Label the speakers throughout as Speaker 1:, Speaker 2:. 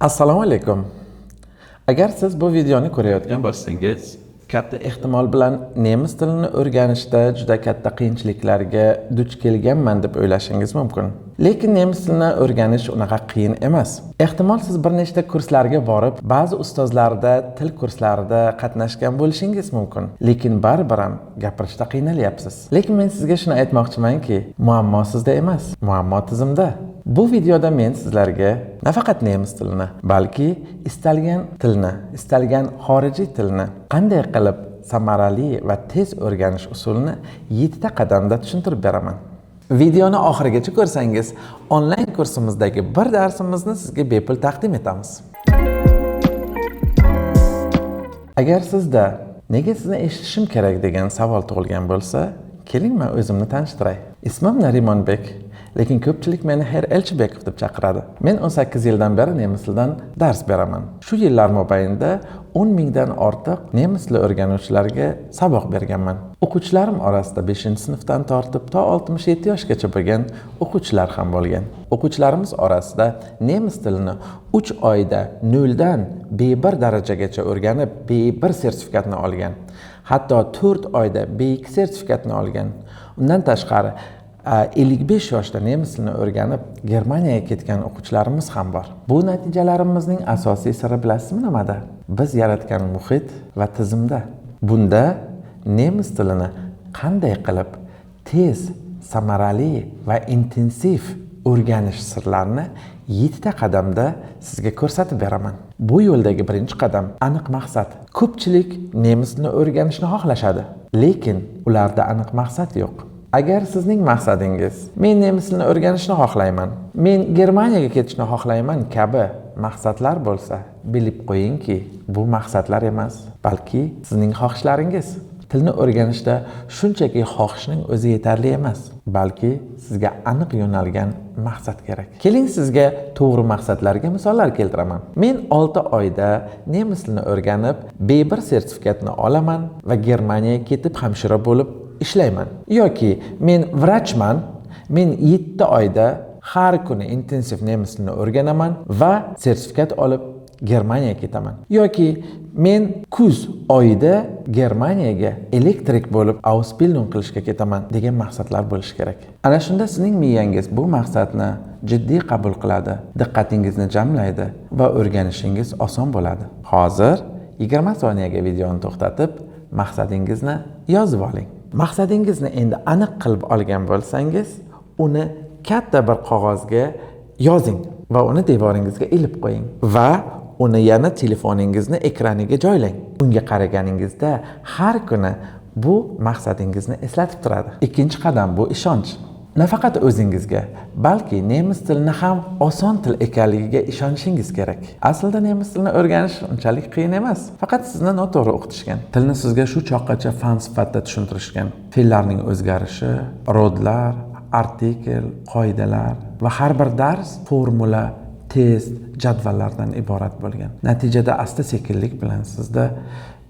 Speaker 1: Assalomu alaykum. Agar siz bu videoni ko'rayotgan
Speaker 2: bo'lsangiz,
Speaker 1: katta ehtimol bilan nemis tilini o'rganishda juda katta qiyinchiliklarga duch kelganman deb o'ylashingiz mumkin. Lekin nemis tilini o'rganish unaqa qiyin emas. Ehtimol siz bir nechta kurslarga borib, ba'zi ustozlarda til kurslarida qatnashgan bo'lishingiz mumkin. Lekin baribir ham gapirishda qiynalyapsiz. Lekin men sizga shuni aytmoqchimanki, muammo sizda emas, muammo tizimda. Bu videoda men sizlarga nafaqat nemis tilini, balki istalgan tilni, istalgan xorijiy tilni qanday qilib samarali va tez o'rganish usulini 7 ta qadamda tushuntirib beraman. Videoni oxirigacha ko'rsangiz, onlayn kursimizdagi bir darsimizni sizga bepul taqdim etamiz. Agar sizda nega sizni eshitishim kerak degan savol tug'ilgan bo'lsa, keling men o'zimni tanishtiray. Ismim Narimonbek. Lekin ko'pchilik meni Herr Elchibekov deb chaqiradi. Men 18 yildan beri nemis tilidan dars beraman. Shu yillar mobaynida 10 mingdan ortiq nemis tili o'rganuvchilarga saboq berganman. O'quvchilarim orasida 5-sinfdan tortib to 67 yoshgacha bo'lgan o'quvchilar ham bo'lgan. O'quvchilarimiz orasida nemis tilini 3 oyda 0 dan B1 darajagacha o'rganib, B1 sertifikatini olgan. Hatto 4 oyda B2 sertifikatini olgan. Undan tashqari 55 yoshda nemis tilini o'rganib Germaniyaga ketgan o'quvchilarimiz ham bor. Bu natijalarimizning asosiy siri bilasizmi nimada? Biz yaratgan muhit va tizimda. Bunda nemis tilini qanday qilib tez, samarali va intensiv o'rganish sirlarini 7 ta qadamda sizga ko'rsatib beraman. Bu yo'ldagi birinchi qadam aniq maqsad. Ko'pchilik nemis tilini o'rganishni xohlashadi, lekin ularda aniq maqsad yo'q. Agar sizning maqsadingiz men nemis tilini o'rganishni xohlayman, men Germaniyaga ketishni xohlayman kabi maqsadlar bo'lsa, bilib qo'yingki, bu maqsadlar emas, balki sizning xohishlaringiz. Tilni o'rganishda shunchaki xohishning o'zi yetarli emas, balki sizga aniq yo'nalgan maqsad kerak. Keling sizga to'g'ri maqsadlarga misollar keltiraman. Men 6 oyda nemis tilini o'rganib, B1 sertifikatini olaman va Germaniyaga ketib hamshira bo'lib ishlayman. Yoki men vrachman, men 7 oyda har kuni intensiv nemis tilini o'rganaman va sertifikat olib Germaniyaga ketaman. Yoki men kuz oyida Germaniyaga elektrik bo'lib Ausbildung qilishga ketaman degan maqsadlar bo'lishi kerak. Ana shunda sizning miyangiz bu maqsadni jiddiy qabul qiladi, diqqatingizni jamlaydi va o'rganishingiz oson bo'ladi. Hozir 20 soniyaga videoni to'xtatib, maqsadingizni yozib oling. Maqsadingizni endi aniq qilib olgan bo'lsangiz, uni katta bir qog'ozga yozing va uni devoringizga ilib qo'ying va uni yana telefoningizni ekraniga joylang. Unga qaraganingizda har kuni bu maqsadingizni eslatib turadi. Ikkinchi qadam bu ishonch. Nafaqat o'zingizga, balki nemis tilini ham oson til ekanligiga ishonishingiz kerak. Aslida nemis tilini o'rganish unchalik qiyin emas. Faqat sizni noto'g'ri o'qitishgan. Tilni sizga shu choqqacha fan sifatida tushuntirishgan. Fe'llarning o'zgarishi, rodlar, artikel, qoidalar va har bir dars formula, test, jadvallardan iborat bo'lgan. Natijada asta-sekinlik bilan sizda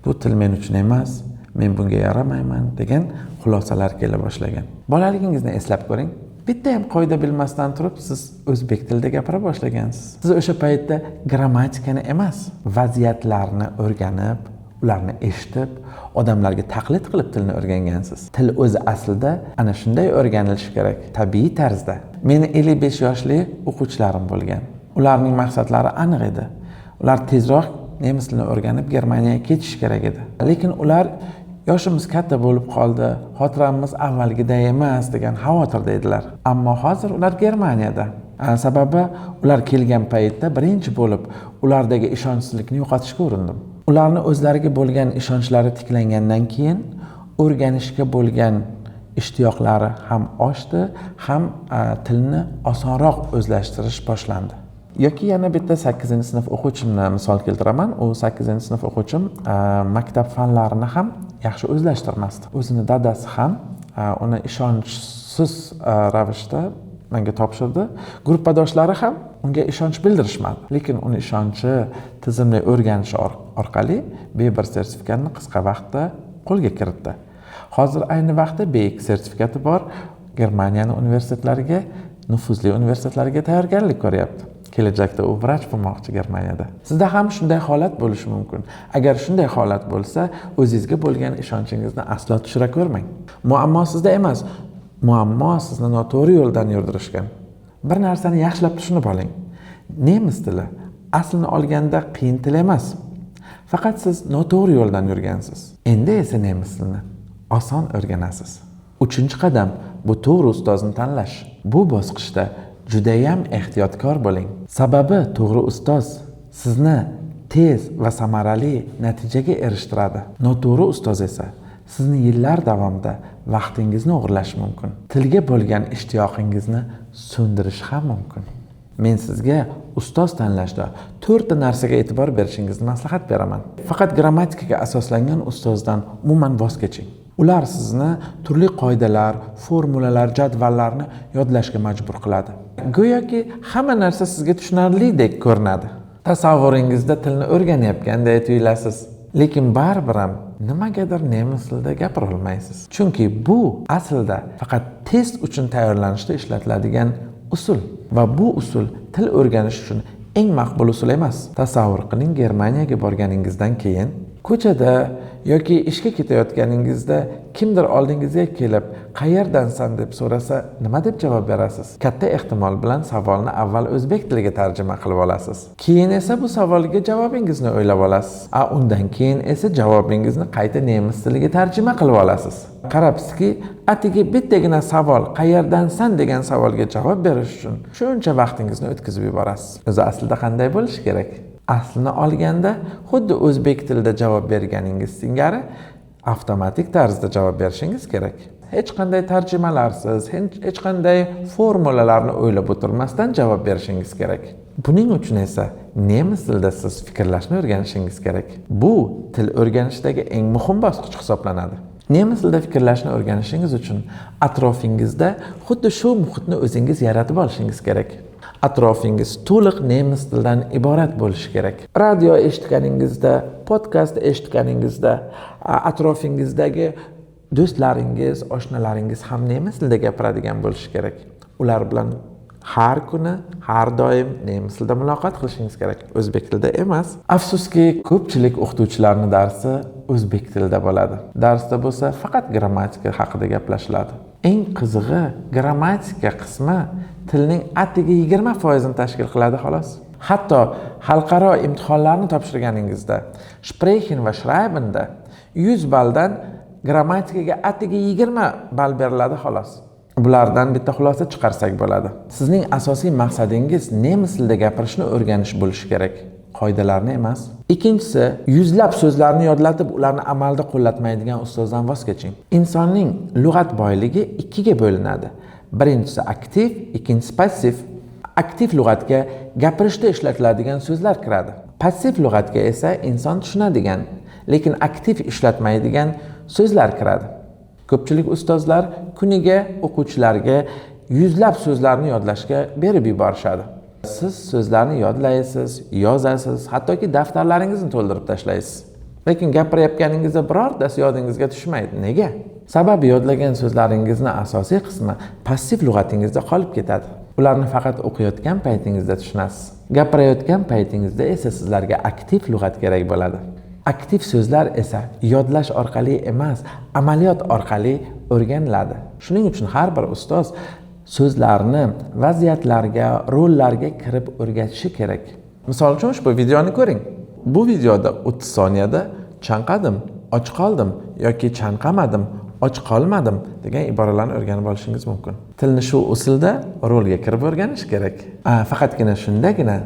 Speaker 1: bu til men uchun emas, men bunga yaramayman degan xulosalar kela boshlagan. Bolaligingizni eslab ko'ring. Bitta ham qoida bilmasdan turib siz o'zbek tilida gapira boshlagansiz. Siz o'sha paytda grammatikani emas, vaziyatlarni o'rganib, ularni eshitib, odamlarga taqlid qilib tilni o'rgangansiz. Til o'zi aslida ana shunday o'rganilishi kerak, tabiiy tarzda. Meni 55 yoshli o'quvchilarim bo'lgan. Ularning maqsadlari aniq edi. Ular tezroq nemis tilini o'rganib Germaniyaga ketish kerak edi. Lekin ular yoshimiz katta bo'lib qoldi, xotiramiz avvalgiday emas degan xavotirda edilar. Ammo hozir ular Germaniyada. Sababi ular kelgan paytda birinchi bo'lib ulardagi ishonchsizlikni yo'qotishga urindim. Ularni o'zlariga bo'lgan ishonchlari tiklangandan keyin o'rganishga bo'lgan ishtiyoqlari ham oshdi, ham tilni osonroq o'zlashtirish boshlandi. Yoki yana bitta 8-sinf o'quvchimni misol keltiraman. U 8-sinf o'quvchim maktab fanlarini ham yaxshi o'zlashtirmasdi. O'zini dadasi ham uni ishonchsiz ravishda menga topshirdi. Gruppadoshlari ham unga ishonch bildirishmadi. Lekin uni ishonchi tizimli o'rganish orqali B1 sertifikatini qisqa vaqtda qo'lga kiritdi. Hozir ayni vaqtda B2 sertifikati bor. Germaniyaning universitetlariga, nufuzli universitetlariga tayyorgarlik ko'ryapti. kelajakda u vrach bo'lmoqchi Germaniyada. Sizda ham shunday holat bo'lishi mumkin. Agar shunday holat bo'lsa, o'zingizga bo'lgan ishonchingizni aslo tushira ko'rmang. Muammo sizda emas, muammo sizni noto'g'ri yo'ldan yurdirishgan. Bir narsani yaxshilab tushunib oling. Nemis tili aslini olganda qiyin til emas. Faqat siz noto'g'ri yo'ldan yurgansiz. Endi esa nemis tilini oson o'rganasiz. 3-qadam bu to'g'ri ustozni tanlash. Bu bosqichda juda ham ehtiyotkor bo'ling. Sababi to'g'ri ustoz sizni tez va samarali natijaga erishtiradi. Noto'g'ri ustoz esa sizni yillar davomida vaqtingizni o'g'irlashi mumkin. Tilga bo'lgan ishtiyoqingizni so'ndirishi ham mumkin. Men sizga ustoz tanlashda 4 ta narsaga e'tibor berishingizni maslahat beraman. Faqat grammatikaga asoslangan ustozdan umuman voz keching. Ular sizni turli qoidalar, formulalar, jadvallarni yodlashga majbur qiladi. Go'yoki hamma narsa sizga tushunarlidek ko'rinadi. Tasavvuringizda tilni o'rganayotgandek tuyulasiz. Lekin baribir ham nimagadir nemis tilida gapira olmaysiz. Chunki bu aslida faqat test uchun tayyorlanishda ishlatiladigan usul va bu usul til o'rganish uchun eng maqbul usul emas. Tasavvur qiling, Germaniyaga borganingizdan keyin ko'chada yoki ishga ketayotganingizda kimdir oldingizga kelib, "Qayerdansan?" deb so'rasa, nima deb javob berasiz? Katta ehtimol bilan savolni avval o'zbek tiliga tarjima qilib olasiz. Keyin esa bu savolga javobingizni o'ylab olasiz. Undan keyin esa javobingizni qayta nemis tiliga tarjima qilib olasiz. Qarabsizki, atigi bittagina savol, "Qayerdansan?" degan savolga javob berish uchun shuncha vaqtingizni o'tkazib yuborasiz. O'zi aslida qanday bo'lishi kerak? Aslini olganda xuddi o'zbek tilida javob berganingiz singari avtomatik tarzda javob berishingiz kerak. Hech qanday tarjimalarsiz, hech qanday formulalarni o'ylab o'tirmasdan javob berishingiz kerak. Buning uchun esa nemis tilida siz fikrlashni o'rganishingiz kerak. Bu til o'rganishdagi eng muhim bosqich hisoblanadi. Nemis tilida fikrlashni o'rganishingiz uchun atrofingizda xuddi shu muhitni o'zingiz yaratib olishingiz kerak. Atrofingiz to'liq nemis tilidan iborat bo'lishi kerak. Radio eshitganingizda, podkast eshitganingizda, atrofingizdagi do'stlaringiz, oshnalaringiz ham nemis tilida gapiradigan bo'lishi kerak. Ular bilan har kuni, har doim nemis tilida muloqot qilishingiz kerak, o'zbek tilida emas. Afsuski, ko'pchilik o'qituvchilarning darsi o'zbek tilida bo'ladi. Darsda bo'lsa faqat grammatika haqida gaplashiladi. Eng qizig'i, grammatika qismi tilning atigi 20% tashkil qiladi xolos. Hatto xalqaro imtihonlarni topshirganingizda, Sprechen va Schreiben'da 100 balldan grammatikaga atigi 20 ball beriladi xolos. Bulardan bitta xulosa chiqarsak bo'ladi. Sizning asosiy maqsadingiz nemis tilida gapirishni o'rganish bo'lishi kerak, qoidalarni emas. Ikkinchisi, yuzlab so'zlarni yodlatib, ularni amalda qo'llatmaydigan ustozdan voz keching. Insonning lug'at boyligi 2 ga bo'linadi. Birinchisi aktiv, ikkinchisi passiv. Aktiv lug'atga gapirishda ishlatiladigan so'zlar kiradi. Passiv lug'atga esa inson tushunadigan, lekin aktiv ishlatmaydigan so'zlar kiradi. Ko'pchilik ustozlar kuniga o'quvchilarga yuzlab so'zlarni yodlashga berib yuborishadi. Siz so'zlarni yodlaysiz, yozasiz, hattoki daftarlaringizni to'ldirib tashlaysiz. Lekin gapirayotganingizda birortasi yodingizga tushmaydi. Nega? Sababi yodlagan so'zlaringizning asosiy qismi passiv lug'atingizda qolib ketadi. Ularni faqat o'qiyotgan paytingizda tushunasiz. Gapirayotgan paytingizda esa sizlarga aktiv lug'at kerak bo'ladi. Aktiv so'zlar esa yodlash orqali emas, amaliyot orqali o'rganiladi. Shuning uchun har bir ustoz so'zlarni vaziyatlarga, rollarga kirib o'rgatishi kerak. Misol uchun ushbu videoni ko'ring. Bu videoda 30 soniyada chanqadim, och qoldim yoki chanqamadim, och qolmadim degan iboralarni o'rganib olishingiz mumkin. Tilni shu usulda rolga kirib o'rganish kerak. Faqatgina shundagina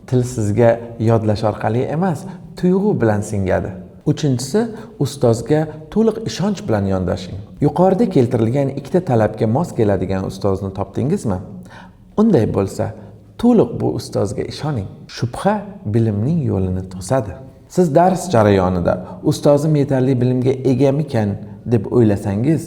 Speaker 1: til sizga yodlash orqali emas, tuyg'u bilan singadi. Uchinchisi, ustozga to'liq ishonch bilan yondashing. Yuqorida keltirilgan 2 ta talabga mos keladigan ustozni topdingizmi? Unday bo'lsa, to'liq bu ustozga ishoning. Shubha bilimning yo'lini to'sadi. Siz dars jarayonida ustozim yetarli bilimga egamikan deb o'ylasangiz,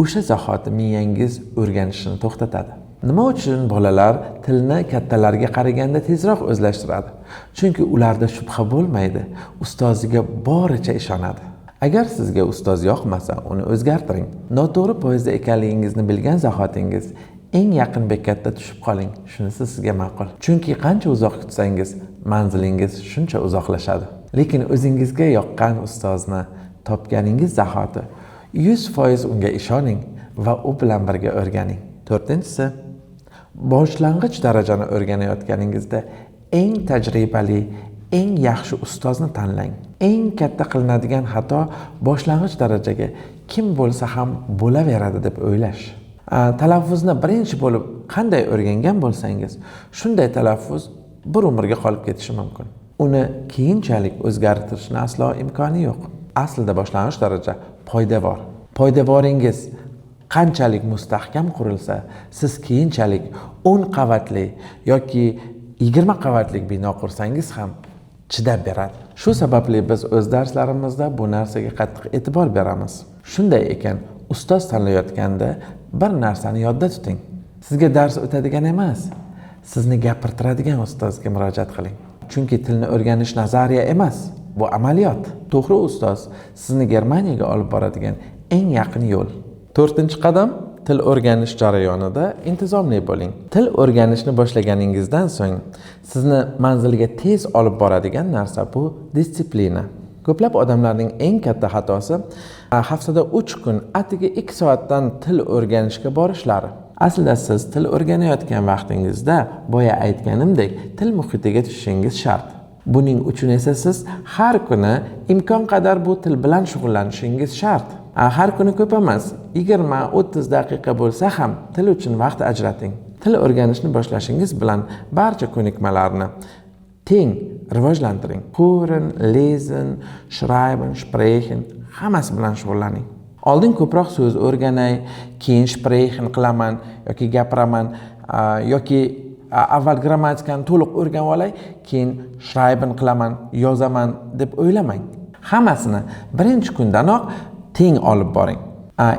Speaker 1: o'sha zahoti miyangiz o'rganishni to'xtatadi. Nima uchun bolalar tilni kattalarga qaraganda tezroq o'zlashtiradi? Chunki ularda shubha bo'lmaydi, ustoziga boricha ishonadi. Agar sizga ustoz yoqmasa, uni o'zgartiring. Noto'g'ri poyezda ekanligingizni bilgan zahotingiz eng yaqin bekatda tushib qoling. Shunisi sizga ma'qul. Chunki qancha uzoq kutsangiz, manzilingiz shuncha uzoqlashadi. Lekin o'zingizga yoqqan ustozni topganingiz zahoti 100% unga ishoning va u bilan birga o'rganing. 4-si, boshlang'ich darajani o'rganayotganingizda eng tajribali, eng yaxshi ustozni tanlang. Eng katta qilinadigan xato boshlang'ich darajaga kim bo'lsa ham bo'laveradi deb o'ylash. Talaffuzni birinchi bo'lib qanday o'rgangan bo'lsangiz, shunday talaffuz bir umrga qolib ketishi mumkin. Uni keyinchalik o'zgartirishni aslo imkoni yo'q. Aslida boshlang'ich daraja poydevor. Poydevoringiz qanchalik mustahkam qurilsa, siz keyinchalik 10 qavatli yoki 20 qavatli bino qursangiz ham chidab beradi. Shu sababli biz o'z darslarimizda bu narsaga qattiq e'tibor beramiz. Shunday ekan, ustoz tanlayotganda bir narsani yodda tuting. Sizga dars o'tadigan emas, sizni gapirtiradigan ustozga murojaat qiling. Chunki tilni o'rganish nazariya emas, bu amaliyot. To'g'ri ustoz sizni Germaniyaga olib boradigan eng yaqin yo'l. 4-qadam, til o'rganish jarayonida intizomli bo'ling. Til o'rganishni boshlaganingizdan so'ng sizni manzilga tez olib boradigan narsa bu disiplina. Ko'plab odamlarning eng katta xatosi haftada 3 kun, atigi 2 soatdan til o'rganishga borishlari. Aslida siz til o'rganayotgan vaqtingizda, boya aytganimdek, til muhitiga tushishingiz shart. Buning uchun esa siz har kuni imkon qadar bu til bilan shug'ullanishingiz shart. Har kuni ko'p emas, 20-30 daqiqa bo'lsa ham til uchun vaqt ajrating. Til o'rganishni boshlashingiz bilan barcha ko'nikmalarni teng rivojlantiring. Hören, lesen, schreiben, sprechen hammasi bilan shug'ullaning. Oldin ko'proq so'z o'rganay, keyin sprechen qilaman yoki gapiraman yoki avval grammatikani to'liq o'rganib olay, keyin schreiben qilaman, yozaman deb o'ylamang. Hammasini birinchi kundanoq teng olib boring.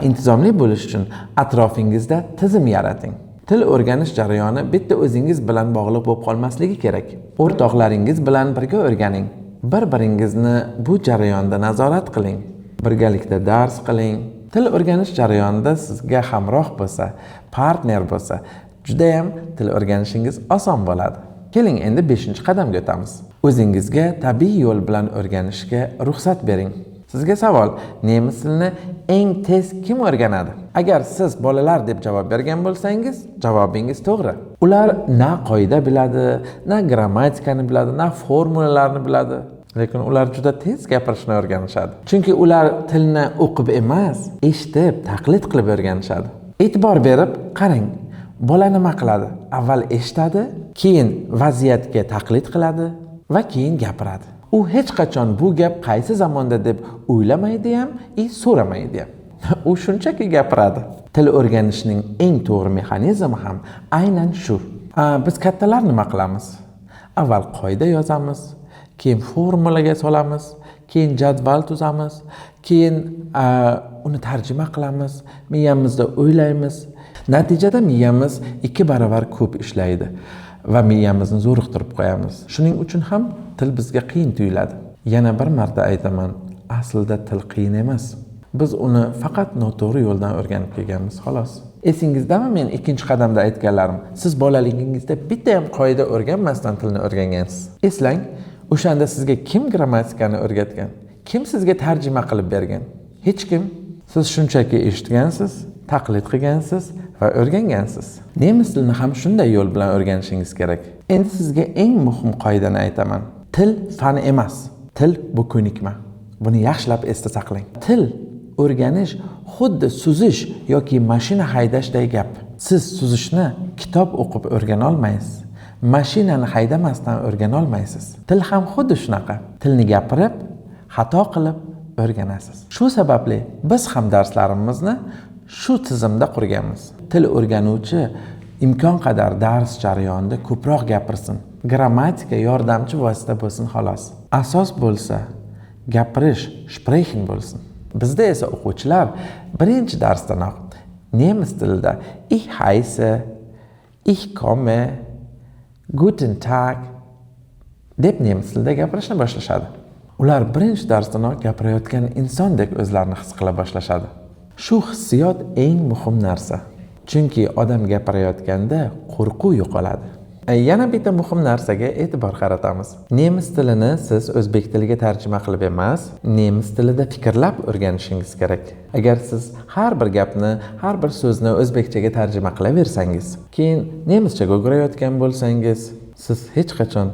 Speaker 1: Intizomli bo'lish uchun atrofingizda tizim yarating. Til o'rganish jarayoni bitta o'zingiz bilan bog'liq bo'lib qolmasligi kerak. O'rtoqlaringiz bilan birga o'rganing. Bir-biringizni bu jarayonda nazorat qiling. Birgalikda dars qiling. Til o'rganish jarayonida sizga hamroh bo'lsa, partner bo'lsa, juda ham til o'rganishingiz oson bo'ladi. Keling, endi 5-qadamga o'tamiz. O'zingizga tabiiy yo'l bilan o'rganishga ruxsat bering. Sizga savol, nemis tilini eng tez kim o'rganadi? Agar siz bolalar deb javob bergan bo'lsangiz, javobingiz to'g'ri. Ular na qoida biladi, na grammatikani biladi, na formulalarni biladi. Lekin ular juda tez gapirishni o'rganishadi. Chunki ular tilni o'qib emas, eshitib, taqlid qilib o'rganishadi. E'tibor berib qarang. Bola nima qiladi? Avval eshitadi, keyin vaziyatga taqlid qiladi va keyin gapiradi. U hech qachon bu gap qaysi zamonda deb o'ylamaydi ham, so'ramaydi ham. U shunchaki gapiradi. Til o'rganishning eng to'g'ri mexanizmi ham aynan shu. Biz kattalar nima qilamiz? Avval qoida yozamiz, keyin formulaga solamiz, keyin jadval tuzamiz, keyin uni tarjima qilamiz, miyamizda o'ylaymiz. Natijada miyamiz 2 barobar ko'p ishlaydi va miyamizni zo'riqtirib qo'yamiz. Shuning uchun ham til bizga qiyin tuyuladi. Yana bir marta aytaman, aslida til qiyin emas. Biz uni faqat noto'g'ri yo'ldan o'rganib kelganmiz, xolos. Esingizdami men 2-qadamda aytganlarim? Siz bolaligingizda bitta ham qoida o'rganmasdan tilni o'rgangansiz. Eslang, o'shanda sizga kim grammatikani o'rgatgan? Kim sizga tarjima qilib bergan? Hech kim. Siz shunchaki eshitgansiz, taqlid qilgansiz va o'rgangansiz. Nemis tilini ham shunday yo'l bilan o'rganishingiz kerak. Endi sizga eng muhim qoidani aytaman. Til fan emas. Til bu ko'nikma. Buni yaxshilab esda saqlang. Til o'rganish xuddi suzish yoki mashina haydashday gap. Siz suzishni kitob o'qib o'rgana olmaysiz. Mashinani haydamasdan o'rgana olmaysiz. Til ham xuddi shunaqa. Tilni gapirib, xato qilib o'rganasiz. Shu sababli biz ham darslarimizni shu tizimda qurganmiz. Til o'rganuvchi imkon qadar dars jarayonida ko'proq gapirsin. Grammatika yordamchi vosita bo'lsin xolos. Asos bo'lsa gapirish, sprechen bo'lsin. Bizda esa o'quvchilar birinchi darsdanoq nemis tilida ich heiße, ich komme, guten Tag deb nemis tilida gapirishni boshlashadi. Ular birinchi darsdanoq gapirayotgan insondek o'zlarini his qila boshlashadi. Shu hissiyot eng muhim narsa. Chunki odam gapirayotganda qo'rquv yo'qoladi. Yana bitta muhim narsaga e'tibor qaratamiz. Nemis tilini siz o'zbek tiliga tarjima qilib emas, nemis tilida fikrlab o'rganishingiz kerak. Agar siz har bir gapni, har bir so'zni o'zbekchaga tarjima qilaversangiz, keyin nemischaga o'girayotgan bo'lsangiz, siz hech qachon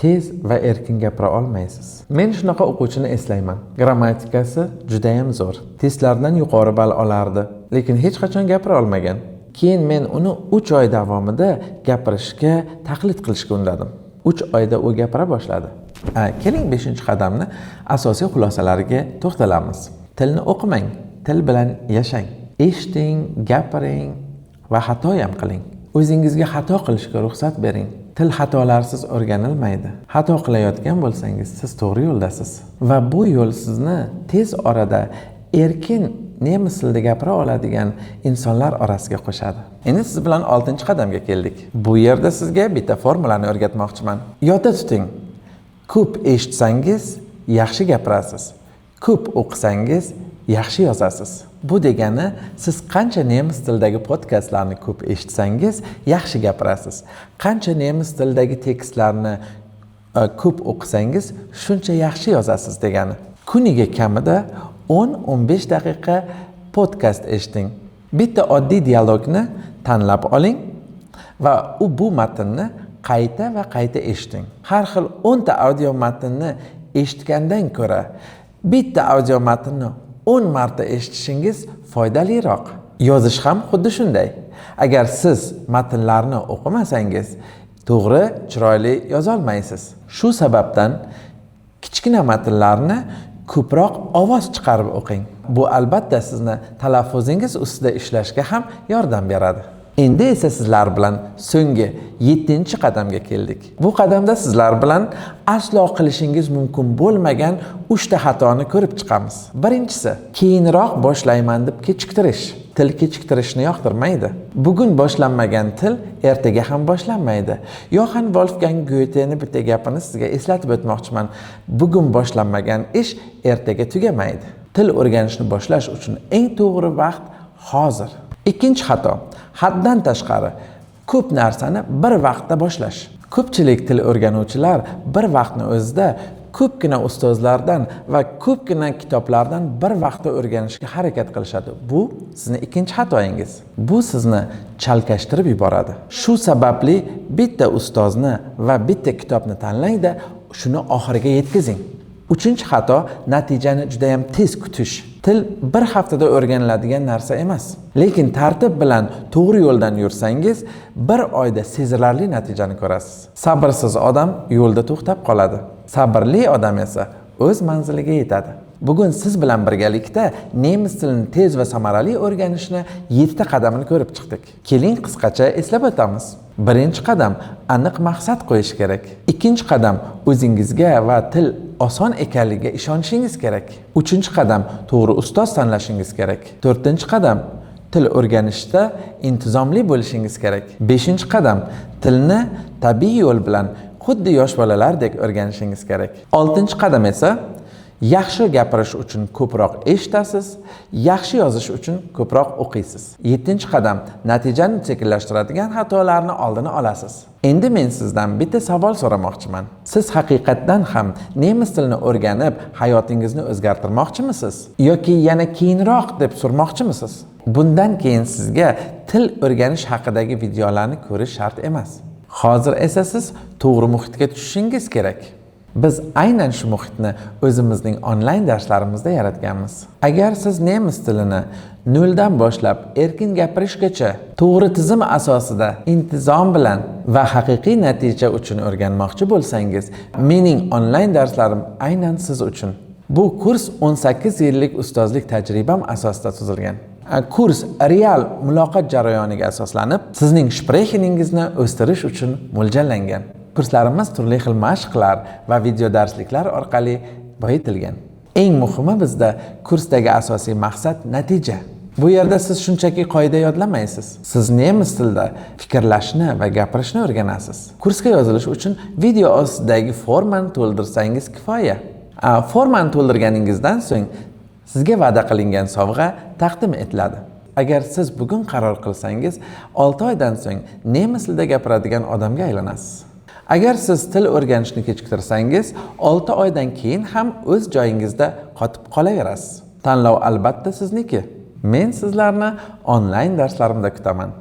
Speaker 1: tez va erkin gapira olmaysiz. Men shunaqa o'quvchini eslayman. Grammatikasi juda ham zo'r. Testlardan yuqori ball olardi, lekin hech qachon gapira olmagan. Keyin men uni 3 oy davomida gapirishga taqlid qilishga undadim. 3 oyda u gapira boshladi. Keling 5-qadamni asosiy xulosalariga to'xtalamiz. Tilni o'qimang, til bilan yashang. Eshiting, gapiring va xato ham qiling. O'zingizga xato qilishga ruxsat bering. Til xatolarsiz o'rganilmaydi. Xato qilayotgan bo'lsangiz, siz to'g'ri yo'ldasiz va bu yo'l sizni tez orada erkin nemis tilida gapira oladigan insonlar orasiga qo'shadi. Endi siz bilan 6-qadamga keldik. Bu yerda sizga bitta formulani o'rgatmoqchiman. Yodda tuting. Ko'p eshitsangiz, yaxshi gapirasiz. Ko'p o'qisangiz, yaxshi yozasiz. Bu degani, siz qancha nemis tilidagi podkastlarni ko'p eshitsangiz, yaxshi gapirasiz. Qancha nemis tilidagi tekstlarni ko'p o'qisangiz, shuncha yaxshi yozasiz degani. Kuniga kamida 10-15 daqiqa podkast eshiting. Bitta oddiy dialogni tanlab oling va bu matnni qayta va qayta eshiting. Har xil 10 ta audio matnni eshitgandan ko'ra bitta audio matnni 10 marta eshitishingiz foydaliroq. Yozish ham xuddi shunday. Agar siz matnlarni o'qimasangiz, to'g'ri, chiroyli yoza olmaysiz. Shu sababdan kichkina matnlarni ko'proq ovoz chiqarib o'qing. Bu albatta sizni talaffuzingiz ustida ishlashga ham yordam beradi. Endi esa sizlar bilan so'nggi 7-qadamga keldik. Bu qadamda sizlar bilan aslo qilishingiz mumkin bo'lmagan 3 ta xatoni ko'rib chiqamiz. Birinchisi, keyinroq boshlayman deb kechiktirish. Til kechiktirishni yoqtirmaydi. Bugun boshlanmagan til ertaga ham boshlanmaydi. Yohan Wolfgang Goethe bitta gapini sizga eslatib o'tmoqchiman. Bugun boshlanmagan ish ertaga tugamaydi. Til o'rganishni boshlash uchun eng to'g'ri vaqt hozir. Ikkinchi xato, haddan tashqari ko'p narsani bir vaqtda boshlash. Ko'pchilik til o'rganuvchilar bir vaqtni o'zida ko'pgina ustozlardan va ko'pgina kitoblardan bir vaqtda o'rganishga harakat qilishadi. Bu sizning ikkinchi xatoyingiz. Bu sizni chalkashtirib yuboradi. Shu sababli bitta ustozni va bitta kitobni tanlang-da, shuni oxiriga yetkazing. Uchinchi xato, natijani juda ham tez kutish. Til bir haftada o'rganiladigan narsa emas. Lekin tartib bilan to'g'ri yo'ldan yursangiz, bir oyda sezilarli natijani ko'rasiz. Sabrsiz odam yo'lda to'xtab qoladi. Sabrli odam esa o'z manziliga yetadi. Bugun siz bilan birgalikda nemis tilini tez va samarali o'rganishni 7 ta qadamini ko'rib chiqdik. Keling qisqacha eslab o'tamiz. Birinchi qadam, aniq maqsad qo'yish kerak. Ikkinchi qadam, o'zingizga va til oson ekanligiga ishonishingiz kerak. Uchinchi qadam, to'g'ri ustoz tanlashingiz kerak. To'rtinchi qadam, til o'rganishda intizomli bo'lishingiz kerak. Beshinchi qadam, tilni tabiiy yo'l bilan xuddi yosh bolalardek o'rganishingiz kerak. Oltinchi qadam esa yaxshi gapirish uchun ko'proq eshitasiz, yaxshi yozish uchun ko'proq o'qiysiz. 7-qadam, natijani sekinlashtiradigan xatolarni oldini olasiz. Endi men sizdan bitta savol so'ramoqchiman. Siz haqiqatdan ham nemis tilini o'rganib, hayotingizni o'zgartirmoqchimisiz yoki yana keyinroq deb so'ramoqchimisiz? Bundan keyin sizga til o'rganish haqidagi videolarni ko'rish shart emas. Hozir esa siz to'g'ri muhitga tushishingiz kerak. Biz aynan shu muhitni o'zimizning onlayn darslarimizda yaratganmiz. Agar siz nemis tilini noldan boshlab erkin gapirishgacha to'g'ri tizim asosida intizom bilan va haqiqiy natija uchun o'rganmoqchi bo'lsangiz, mening onlayn darslarim aynan siz uchun. Bu kurs 18 yillik ustozlik tajribam asosida tuzilgan. Kurs real muloqot jarayoniga asoslanib, sizning shprexingizni o'stirish uchun mo'ljallangan. Kurslarimiz turli xil mashqlar va video darsliklar orqali boyitilgan. Eng muhimi bizda kursdagi asosiy maqsad natija. Bu yerda siz shunchaki qoida yodlamaysiz. Siz nemis tilida fikrlashni va gapirishni o'rganasiz. Kursga yozilish uchun video ostidagi formani to'ldirsangiz kifoya. Formani to'ldirganingizdan so'ng sizga va'da qilingan sovg'a taqdim etiladi. Agar siz bugun qaror qilsangiz, 6 oydan so'ng nemis tilida gapiradigan odamga aylanasiz. Agar siz til o'rganishni kechiktirsangiz, 6 oydan keyin ham o'z joyingizda qotib qolaverasiz. Tanlov albatta sizniki. Men sizlarni onlayn darslarimda kutaman.